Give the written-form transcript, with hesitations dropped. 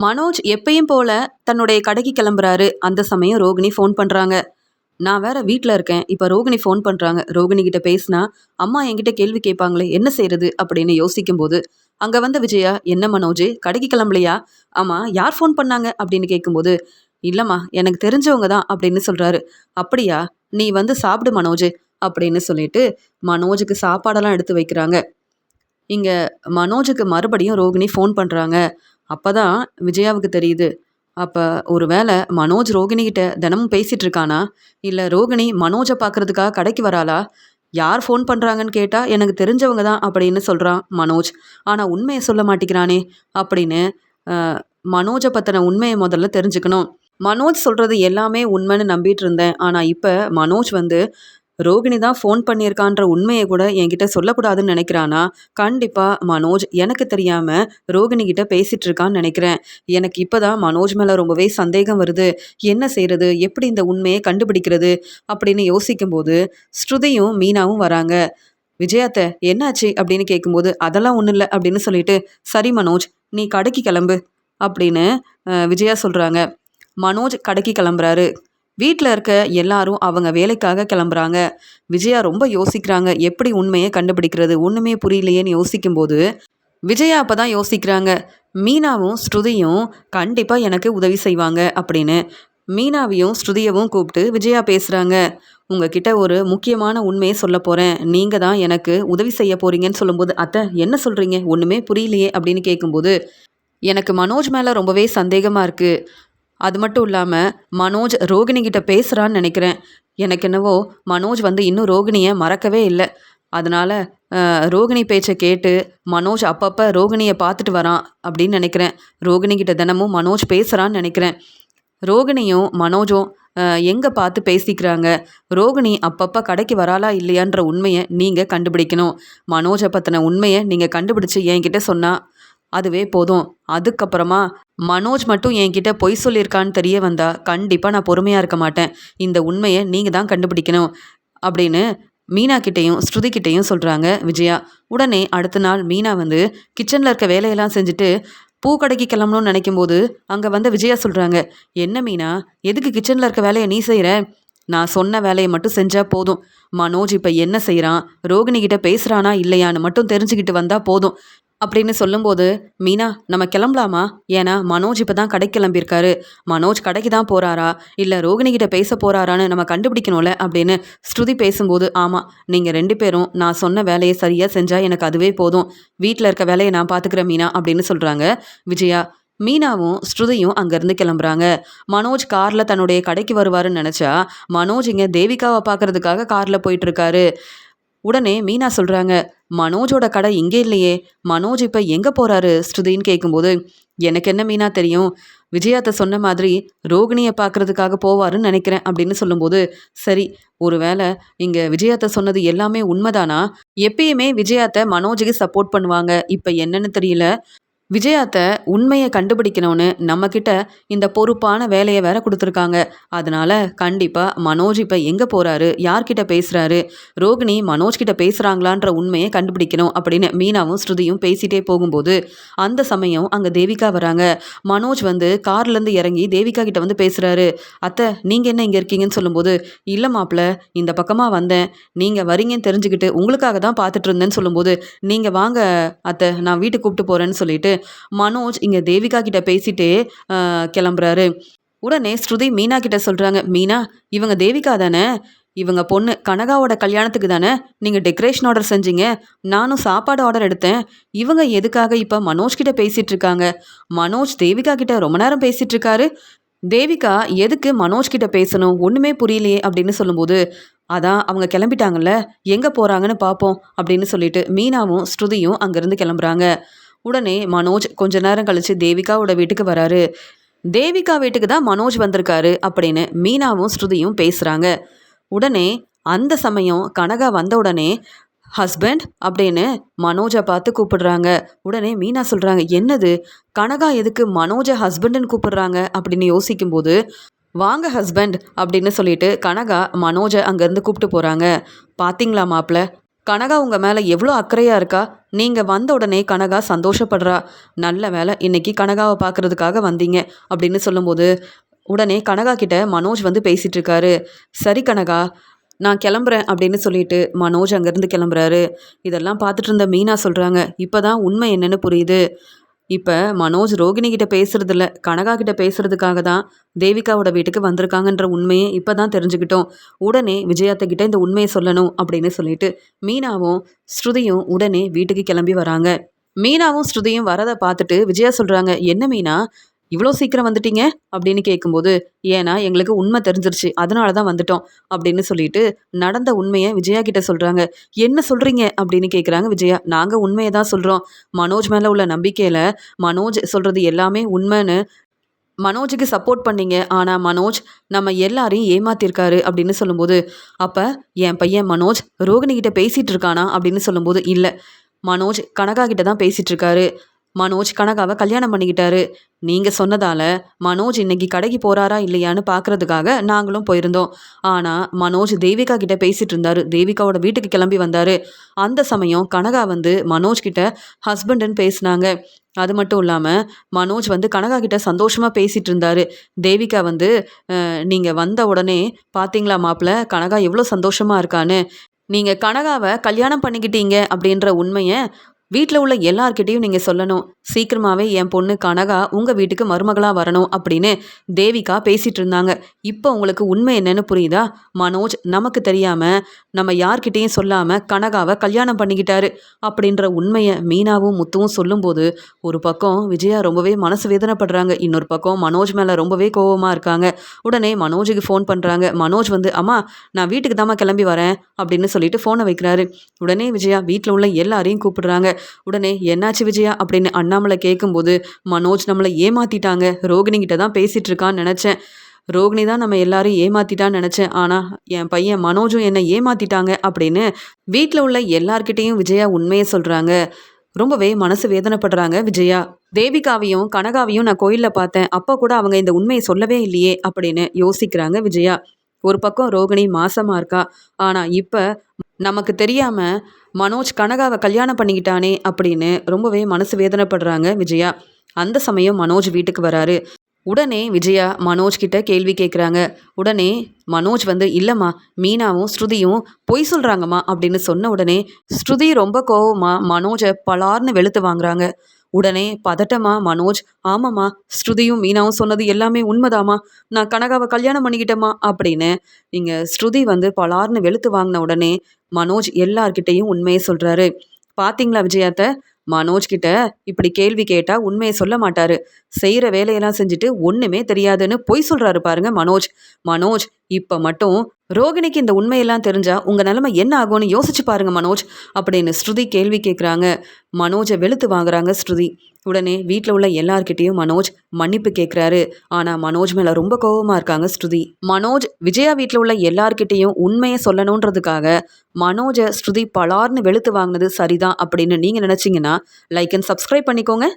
மனோஜ் எப்பயும் போல தன்னுடைய கடைக்கு கிளம்புறாரு. அந்த சமயம் ரோகிணி ஃபோன் பண்றாங்க. நான் வேற வீட்ல இருக்கேன். இப்ப ரோகிணி ஃபோன் பண்றாங்க. ரோகிணி கிட்ட பேசினா, அம்மா என்கிட்ட கேள்வி கேட்பாங்களே, என்ன செய்றது அப்படின்னு யோசிக்கும்போது, அங்க வந்த விஜயா, என்ன மனோஜ் கடைக்கு கிளம்பலையா? ஆமா, யார் ஃபோன் பண்ணாங்க அப்படின்னு கேட்கும்போது, இல்லம்மா எனக்கு தெரிஞ்சவங்க தான் அப்படின்னு சொல்றாரு. அப்படியா? நீ வந்து சாப்பிடு மனோஜ் அப்படின்னு சொல்லிட்டு மனோஜுக்கு சாப்பாடெல்லாம் எடுத்து வைக்கிறாங்க. இங்க மனோஜுக்கு மறுபடியும் ரோகிணி ஃபோன் பண்றாங்க. அப்பதான் விஜயாவுக்கு தெரியுது. அப்ப ஒரு வேளை மனோஜ் ரோகிணி கிட்ட தினமும் பேசிட்டு இருக்கானா? இல்ல ரோகிணி மனோஜ பார்க்கறதுக்காக கடைக்கு வராளா? யார் ஃபோன் பண்றாங்கன்னு கேட்டா, எனக்கு தெரிஞ்சவங்க தான் அப்படின்னு சொல்றான் மனோஜ். ஆனா உண்மைய சொல்ல மாட்டேங்கிறானே! அப்படின்னு அ மனோஜ பத்தின உண்மைய முதல்ல தெரிஞ்சுக்கணும். மனோஜ் சொல்றது எல்லாமே உண்மைன்னு நம்பிட்டு இருந்தேன். ஆனா இப்ப மனோஜ் வந்து ரோகிணி தான் ஃபோன் பண்ணியிருக்கான்ற உண்மைய கூட என்கிட்ட சொல்லக்கூடாதுன்னு நினைக்கிறானா? கண்டிப்பா மனோஜ் எனக்கு தெரியாம ரோகிணி கிட்ட பேசிட்டு இருக்கான்னு நினைக்கிறேன். எனக்கு இப்பதான் மனோஜ் மேல ரொம்பவே சந்தேகம் வருது. என்ன செய்றது? எப்படி இந்த உண்மைய கண்டுபிடிக்கிறது? அப்படின்னு யோசிக்கும்போது, ஸ்ருதியும், மீனாவும் வராங்க. "விஜயா அத்த என்னாச்சு?" அப்படின்னு கேட்கும்போது, "அதெல்லாம் ஒண்ணும் இல்ல" அப்படின்னு சொல்லிட்டு, "சரி மனோஜ், நீ கடைக்கு கிளம்பு" அப்படின்னு விஜயா சொல்றாங்க. மனோஜ் கடைக்கு கிளம்புறாரு. வீட்ல இருக்க எல்லாரும் அவங்க வேலைக்காக கிளம்புறாங்க. விஜயா ரொம்ப யோசிக்கிறாங்க. எப்படி உண்மைய கண்டுபிடிக்கிறது? ஒண்ணுமே புரியலையேன்னு யோசிக்கும்போது, விஜயா அப்பதான் யோசிக்கிறாங்க. மீனாவும், ஸ்ருதியும் கண்டிப்பா எனக்கு உதவி செய்வாங்க அப்படின்னு. மீனாவையும், ஸ்ருதியவும் கூப்பிட்டு விஜயா பேசுறாங்க. உங்ககிட்ட ஒரு முக்கியமான உண்மைய சொல்லப் போறேன். நீங்க தான் எனக்கு உதவி செய்ய போறீங்கன்னு சொல்லும்போது, அத்த என்ன சொல்றீங்க? ஒண்ணுமே புரியலையே அப்படின்னு கேட்கும்போது, எனக்கு மனோஜ் மேல ரொம்பவே சந்தேகமா இருக்கு. அது மட்டும் இல்லாம, மனோஜ் ரோகிணி கிட்ட பேசுறான்னு நெனைக்கிறேன். எனக்கு என்னவோ மனோஜ் வந்து இன்னும் ரோகிணிய மறக்கவே இல்ல. அதனால ரோகிணி பேச்ச கேட்டு மனோஜ் அப்பப்ப ரோகிணிய பார்த்துட்டு வரான் அப்படின்னு நெனைக்கிறேன். ரோகிணி கிட்ட தினமும் மனோஜ் பேசுறான்னு நெனைக்கிறேன். ரோகிணியும் மனோஜும் எங்க பார்த்து பேசிக்கிறாங்க? ரோகிணி அப்பப்ப கடைக்கு வராளா இல்லையான்ற உண்மைய நீங்க கண்டுபிடிக்கணும். மனோஜ பத்தின உண்மைய நீங்க கண்டுபிடிச்சு என்கிட்ட சொன்னா அதுவே போதும். அதுக்கப்புறமா மனோஜ் மட்டும் என்கிட்ட பொய் சொல்லியிருக்கான்னு தெரிய வந்தா, கண்டிப்பா நான் பொறுமையா இருக்க மாட்டேன். இந்த உண்மைய நீங்க தான் கண்டுபிடிக்கணும். அப்படின்னு மீனா கிட்டயும், ஸ்ருதி கிட்டயும் சொல்றாங்க விஜயா. உடனே அடுத்த நாள் மீனா வந்து கிச்சன்ல இருக்க வேலையெல்லாம் செஞ்சுட்டு, பூ கடைக்கு கிளம்பணும்னு நினைக்கும்போது, அங்க வந்த விஜயா சொல்றாங்க. "என்ன மீனா? எதுக்கு கிச்சன்ல இருக்க வேலைய நீ செய்ற? நான் சொன்ன வேலைய மட்டும் செஞ்சா போதும். மனோஜ் இப்ப என்ன செய்றான்? ரோகிணி கிட்ட பேசுறானா இல்லையான்னு மட்டும் தெரிஞ்சுக்கிட்டு வந்தா போதும்." அப்படின்னு சொல்லும்போது, "மீனா நம்ம கிளம்பலாமா? ஏன்னா மனோஜ் இப்ப தான் கடைக்கு கிளம்பியிருக்காரு. மனோஜ் கடைக்கு தான் போறாரா? இல்ல ரோகிணி கிட்ட பேச போறாரான்னு நம்ம கண்டுபிடிக்கணும்ல" அப்படின்னு ஸ்ருதி பேசும்போது, "ஆமா, நீங்க 2 பேரும் நான் சொன்ன வேலைய சரியா செஞ்சா எனக்கு அதுவே போதும். வீட்ல இருக்க வேலைய நான் பார்த்துக்கிறேன் மீனா" அப்படின்னு சொல்றாங்க விஜயா. மீனாவும், ஸ்ருதியும் அங்கருந்து கிளம்புறாங்க. மனோஜ் கார்ல தன்னுடைய கடைக்கு வருவாருன்னு நெனச்சா, மனோஜ் இங்க தேவிகாவ பார்க்கறதுக்காக கார்ல போயிட்டுருக்காரு. உடனே மீனா சொல்றாங்க, "மனோஜோட கடை இங்க இல்லையே! மனோஜ் இப்ப எங்க போறாரு?" ஸ்ருதின்னு கேட்கும்போது, "எனக்கு என்ன மீனா தெரியும்? விஜயாத்த சொன்ன மாதிரி ரோகிணிய பார்க்கறதுக்காக போவாருன்னு நெனைக்கிறேன்" அப்படின்னு சொல்லும்போது, "சரி, ஒருவேள இங்க விஜயாத்த சொன்னது எல்லாமே உண்மதானா? எப்பயுமே விஜயாத்த மனோஜுக்கு சப்போர்ட் பண்ணுவாங்க. இப்ப என்னன்னு தெரியல. விஜயாத்த உண்மைய கண்டுபிடிக்கணும்னு நம்மகிட்ட இந்த பொறுப்பான வேலைய வேற குடுத்துருக்காங்க. அதனால கண்டிப்பா மனோஜ் இப்ப எங்க போறாரு? யார்கிட்ட பேசுறாரு? ரோகிணி மனோஜ் கிட்ட பேசுறாங்களான்ற உண்மைய கண்டுபிடிக்கணும் அப்படின்னு மீனாவும், ஸ்ருதியும் பேசிட்டே போகும்போது, அந்த சமயம் அங்க தேவிகா வராங்க. மனோஜ் வந்து கார்லேருந்து இறங்கி தேவிகா கிட்ட வந்து பேசுறாரு. "அத்த நீங்க என்ன இங்க இருக்கீங்கன்னு?" சொல்லும்போது, "இல்ல மாப்ள, இந்த பக்கமா வந்தேன். நீங்க வரீங்கன்னு தெரிஞ்சுக்கிட்டு உங்களுக்காக தான் பார்த்துட்டு இருந்தேன்னு" சொல்லும்போது, "நீங்க வாங்க அத்த, நான் வீட்டுக்கு கூப்பிட்டு போறேன்னு" சொல்லிட்டு மனோஜ் இங்க தேவிகா கிட்ட பேசிட்டே கிளம்புறாரு. உடனே ஸ்ருதி மீனா கிட்ட சொல்றாங்க. "மீனா, இவங்க தேவிகா தானே? இவங்க பொண்ணு கனகாவோட கல்யாணத்துக்கு தானே நீங்க டெக்கரேஷன் ஆர்டர் செஞ்சீங்க? நானும் சாப்பாடு ஆர்டர் எடுத்தேன். இவங்க எதுக்காக இப்ப மனோஜ் கிட்ட பேசிட்டு இருக்காங்க? மனோஜ் தேவிகா கிட்ட ரொம்ப நேரம் பேசிட்டு இருக்காரு. தேவிகா எதுக்கு மனோஜ் கிட்ட பேசணும்? ஒண்ணுமே புரியலையே" அப்படின்னு சொல்லும்போது, "அதான் அவங்க கிளம்பிட்டாங்கல்ல, எங்க போறாங்கன்னு பார்ப்போம்" அப்படின்னு சொல்லிட்டு மீனாவும், ஸ்ருதியும் அங்கிருந்து கிளம்புறாங்க. உடனே மனோஜ் கொஞ்ச நேரம் கழிச்சு தேவிகாவோட வீட்டுக்கு வராரு. தேவிகா வீட்டுக்கு தான் மனோஜ் வந்திருக்காரு அப்படின்னு மீனாவும், ஸ்ருதியும் பேசுறாங்க. உடனே அந்த சமயம் கனகா வந்த உடனே, "ஹஸ்பண்ட்" அப்படின்னு மனோஜ பார்த்து கூப்பிடுறாங்க. உடனே மீனா சொல்றாங்க, "என்னது? கனகா எதுக்கு மனோஜ ஹஸ்பண்டுன்னு கூப்பிடுறாங்க?" அப்படின்னு யோசிக்கும்போது, "வாங்க ஹஸ்பண்ட்" அப்படின்னு சொல்லிட்டு கனகா மனோஜ அங்கேருந்து கூப்பிட்டு போறாங்க. "பாத்தீங்களா மாப்ள, கனகா உங்க மேல எவ்வளோ அக்கறையா இருக்கா. நீங்க வந்த உடனே கனகா சந்தோஷப்படுறா. நல்ல வேளை இன்னைக்கு கனகாவை பார்க்கறதுக்காக வந்தீங்க அப்படின்னு சொல்லும்போது, உடனே கனகா கிட்ட மனோஜ் வந்து பேசிட்டு இருக்காரு. சரி கனகா, நான் கிளம்புறேன் அப்படின்னு சொல்லிட்டு மனோஜ் அங்கேருந்து கிளம்புறாரு. இதெல்லாம் பார்த்துட்டு இருந்த மீனா சொல்றாங்க, இப்பதான் உண்மை என்னன்னு புரியுது. இப்ப மனோஜ் ரோகிணி கிட்ட பேசுறதில்ல, கனகா கிட்ட பேசுறதுக்காக தான் தேவிகாவோட வீட்டுக்கு வந்திருக்காங்கன்ற உண்மையை இப்ப தான் தெரிஞ்சுக்கிட்டோம். உடனே விஜயாத்த கிட்ட இந்த உண்மையை சொல்லணும் அப்படின்னு சொல்லிட்டு மீனாவும் ஸ்ருதியும் உடனே வீட்டுக்கு கிளம்பி வராங்க. மீனாவும் ஸ்ருதியும் வரத பார்த்துட்டு விஜயா சொல்றாங்க, "என்ன மீனா, இவ்வளோ சீக்கிரம் வந்துட்டீங்க?" அப்படின்னு கேட்கும்போது, "ஏன்னா எங்களுக்கு உண்மை தெரிஞ்சிருச்சு. அதனால தான் வந்துட்டோம்." அப்படின்னு சொல்லிட்டு நடந்த உண்மைய விஜயா கிட்ட சொல்றாங்க. "என்ன சொல்றீங்க?" அப்படின்னு கேட்குறாங்க விஜயா. "நாங்க உண்மைய தான் சொல்றோம். மனோஜ் மேல உள்ள நம்பிக்கையில மனோஜ் சொல்றது எல்லாமே உண்மைன்னு மனோஜுக்கு சப்போர்ட் பண்ணீங்க. ஆனா மனோஜ் நம்ம எல்லாரையும் ஏமாத்திருக்காரு." அப்படின்னு சொல்லும்போது, "அப்ப என் பையன் மனோஜ் ரோகிணி கிட்ட பேசிட்டு இருக்கானா?" அப்படின்னு சொல்லும்போது, "இல்ல. மனோஜ் கனகா கிட்ட தான் பேசிட்டு இருக்காரு. மனோஜ் கனகாவை கல்யாணம் பண்ணிக்கிட்டாரு. நீங்க சொன்னதால மனோஜ் இன்னைக்கு கடைக்கு போறாரா இல்லையான்னு பார்க்கறதுக்காக நாங்களும் போயிருந்தோம். ஆனா மனோஜ் தேவிகா கிட்ட பேசிட்டு இருந்தாரு. தேவிகாவோட வீட்டுக்கு கிளம்பி வந்தாரு. அந்த சமயம் கனகா வந்து மனோஜ் கிட்ட ஹஸ்பண்டுன்னு பேசினாங்க. அது மட்டும் இல்லாம மனோஜ் வந்து கனகா கிட்ட சந்தோஷமா பேசிட்டு இருந்தாரு. தேவிகா வந்து நீங்க வந்த உடனே பார்த்தீங்களா மாப்பிள, கனகா எவ்வளோ சந்தோஷமா இருக்கான்னு. நீங்க கனகாவ கல்யாணம் பண்ணிக்கிட்டீங்க அப்படின்ற உண்மைய வீட்ல உள்ள எல்லார்கிட்டயும் நீங்க சொல்லணும். சீக்கிரமாவே என் பொண்ணு கனகா உங்க வீட்டுக்கு மருமகளா வரணும் அப்படின்னு தேவிகா பேசிட்டு இருந்தாங்க. இப்போ உங்களுக்கு உண்மை என்னன்னு புரியுதா? மனோஜ் நமக்கு தெரியாம, நம்ம யார்கிட்டயும் சொல்லாம கனகாவ கல்யாணம் பண்ணிக்கிட்டாரு அப்படின்ற உண்மைய மீனாவும் முத்துவும் சொல்லும்போது, ஒரு பக்கம் விஜயா ரொம்பவே மனசு வேதனைப்படுறாங்க. இன்னொரு பக்கம் மனோஜ் மேல ரொம்பவே கோவமா இருக்காங்க. உடனே மனோஜுக்கு ஃபோன் பண்றாங்க. மனோஜ் வந்து, "அம்மா, நான் வீட்டுக்கு தாம்மா கிளம்பி வரேன்" அப்படின்னு சொல்லிட்டு ஃபோனை வைக்கிறாரு. உடனே விஜயா வீட்ல உள்ள எல்லாரையும் கூப்பிடுறாங்க. உடனே என்னாச்சு விஜயா அப்படின்னு அண்ணாமலை கேட்கும்போது, மனோஜ் நம்மளை ஏமாத்திட்டாங்க. ரோகிணி கிட்ட தான் பேசிட்டு இருக்கான்னு நினைச்சேன். ரோகிணி தான் நம்ம எல்லாரும் ஏமாத்திட்டான்னு நினைச்சேன். ஆனா என் பையன் மனோஜும் என்னை ஏமாத்திட்டாங்க அப்படின்னு வீட்ல உள்ள எல்லார்கிட்டயும் விஜயா உண்மையை சொல்றாங்க. ரொம்பவே மனசு வேதனைப்படுறாங்க விஜயா. தேவிகாவையும் கனகாவையும் நான் கோயில்ல பார்த்தேன். அப்ப கூட அவங்க இந்த உண்மையை சொல்லவே இல்லையே அப்படின்னு யோசிக்கிறாங்க விஜயா. ஒரு பக்கம் ரோகிணி மாசமா இருக்கா. ஆனா இப்ப நமக்கு தெரியாம மனோஜ் கனகாவை கல்யாணம் பண்ணிக்கிட்டானே அப்படின்னு ரொம்பவே மனசு வேதனைப்படுறாங்க விஜயா. அந்த சமயம் மனோஜ் வீட்டுக்கு வராரு. உடனே விஜயா மனோஜ் கிட்ட கேள்வி கேட்குறாங்க. உடனே மனோஜ் வந்து, "இல்லைம்மா, மீனாவும் ஸ்ருதியும் பொய் சொல்கிறாங்கம்மா" அப்படின்னு சொன்ன உடனே ஸ்ருதி ரொம்ப கோவமா மனோஜை பலார்னு வெளுத்து வாங்குறாங்க. உடனே பதட்டமா மனோஜ், "ஆமாம்மா, ஸ்ருதியும் மீனாவும் சொன்னது எல்லாமே உண்மைதாம்மா. நான் கனகாவை கல்யாணம் பண்ணிக்கிட்டேம்மா" அப்படின்னு இங்கே ஸ்ருதி வந்து பலார்னு வெளுத்து வாங்கின உடனே மனோஜ் எல்லார்கிட்டேயும் உண்மையை சொல்கிறாரு. "பாத்தீங்களா விஜயாத்த, மனோஜ் கிட்ட இப்படி கேள்வி கேட்டா உண்மையை சொல்ல மாட்டாரு. செய்யற வேலையெல்லாம் செஞ்சுட்டு ஒண்ணுமே தெரியாதுன்னு பொய் சொல்றாரு பாருங்க மனோஜ். மனோஜ், இப்ப மட்டும் ரோகிணிக்கு இந்த உண்மையெல்லாம் தெரிஞ்சா உங்க நிலைமை என்ன ஆகும்னு யோசிச்சு பாருங்க மனோஜ்" அப்படின்னு ஸ்ருதி கேள்வி கேட்குறாங்க. மனோஜை வெளுத்து வாங்குறாங்க ஸ்ருதி. உடனே வீட்டில் உள்ள எல்லார்கிட்டேயும் மனோஜ் மன்னிப்பு கேட்குறாரு. ஆனால் மனோஜ் மேலே ரொம்ப கோவமாக இருக்காங்க ஸ்ருதி. மனோஜ் விஜயா வீட்டில் உள்ள எல்லார்கிட்டேயும் உண்மையை சொல்லணுன்றதுக்காக மனோஜை ஸ்ருதி பலார்னு வெளுத்து வாங்கினது சரிதான் அப்படின்னு நீங்கள் நினச்சிங்கன்னா லைக் அண்ட் சப்ஸ்கிரைப் பண்ணிக்கோங்க.